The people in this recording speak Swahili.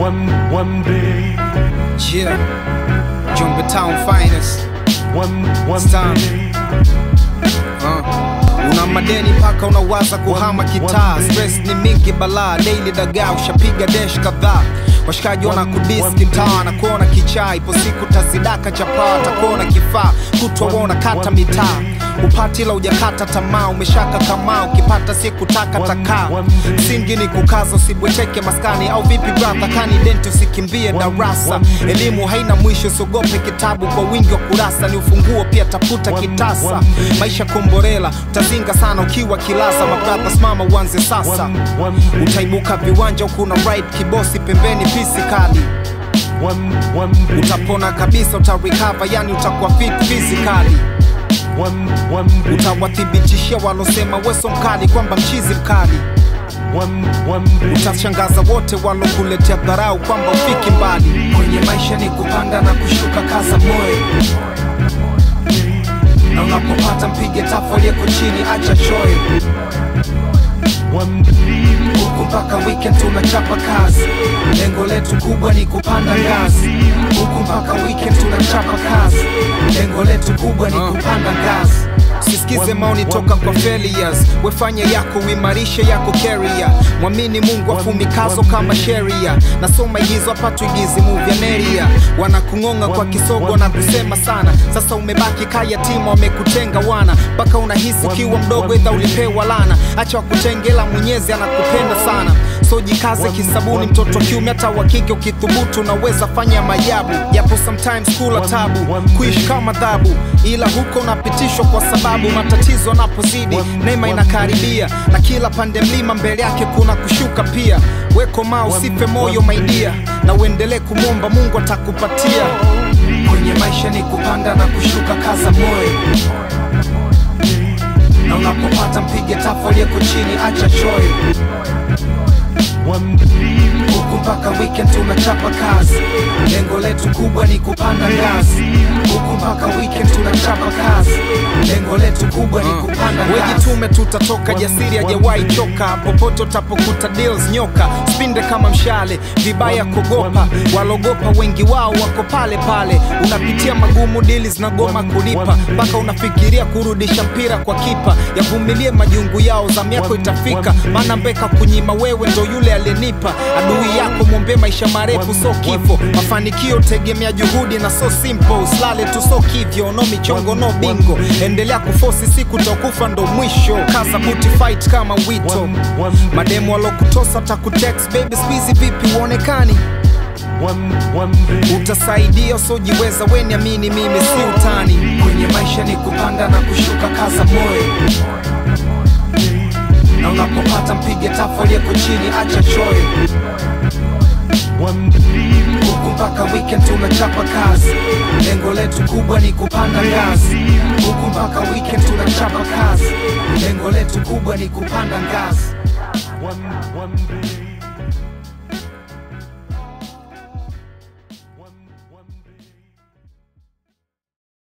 one day. Yeah, Jumbo Town finest. One time. Una madeni paka unawaza kuhama kitaa. Stress ni mingi balaa, daily dagaa ushapiga dash kadhaa. Washikaji wana kudiski mtaa na kuona kichaa. Ipo siku tazidaka chapaa, takuona kifaa. Kutwa wona kata mitaa. Upati la ujakata tamaa, umeshaka kama ukipata siku taka takaa. Msingi ni kukaza usibweteke maskani au vipi brother, kani denti usikimbie darasa. Elimu haina mwisho, sogope kitabu kwa wingi wa kurasa. Ni ufunguo pia tafuta kitasa. Maisha komborela, utazinga sana ukiwa kilaza. Mabrother simama uanze sasa. Utaibuka viwanja ukuna ride kibosi pembeni pisi kali. Utapona kabisa, utarecover yani utakuwa fit physically. Utawathibitishia walosema weso mkali kwamba mchizi mkali. Utashangaza wote walokuletea dharau kwamba ufiki mbali. Kwenye maisha ni kupanda na kushuka, kaza moyo. Na unapopata mpige tafu aliyeko chini, acha choyo. Huku mpaka weekend tunachapa kazi. Lengo letu kubwa ni kupanda ngazi. Huku mpaka weekend tunachapa kazi. Lengo letu kubwa ni kupanda ngazi. Sisikize maoni toka kwa failures. Wefanya yako uimarishe yako carrier. Mwamini Mungu afumikazo kama sheria. Nasoma hizo hapa tuigizi movie neria. Wanakungonga kwa kisogo na kusema sana. Sasa umebaki kaya tima wamekutenga wana. Baka unahisi kiwa mdogo idha ulipewa lana. Acha wakutengela Mwenyezi anakupenda sana. So jikaze kisabuni mtoto kiume hata wakike ukithubutu unaweza fanya majabu. Yapo sometimes kula tabu, kuishi kama dhabu. Ila huko unapitishwa kwa sababu matatizo yanapozidi neema inakaribia. Na kila pande mlima mbele yake kuna kushuka pia. Weko maa usife moyo maidia. Na uendelee kumwomba Mungu atakupatia. Kwenye maisha ni kupanda na kushuka, kaza moyo. Na unapopata mpige tafu aliyeko chini, acha choyo. Huku mpaka weekend tunachapa kazi. Lengo letu kubwa ni kupanda ngazi. Huku mpaka weekend tunachapa kazi. Lengo letu kubwa ni kupanda ngazi. Wejitume tutatoka, jasiri hajawahi choka. Popote utapokuta deals nyoka. Spinde kama mshale, vibaya kugopa. Walogopa wengi wao wako pale pale. Unapitia magumu, deals na goma kulipa. Mpaka unafikiria kurudisha mpira kwa kipa. Yavumilie majungu yao, zamu yako itafika. Maana mbeka kunyima wewe ndo yule alinipa. Adui yako mwombe maisha marefu so kifo. Mafanikio tegemea juhudi na so simple. Uslale tu so kivyo, no michongo no bingo. Endelea kufosi siku utakufa ndo mwisho. Kaza buti fight kama wito. Mademu walokutosa takutext baby squeezy vipi uonekani. Utasaidia so jiweza, weni amini mimi si utani. Kwenye maisha ni kupanda na kushuka, kaza moyo. Na unapopata mpige tafu aliyeko chini, acha choyo. Huku mpaka weekend tunachapa kazi. Lengo letu kubwa ni kupanda ngazi. Huku mpaka weekend tunachapa kazi. Lengo letu kubwa ni kupanda ngazi.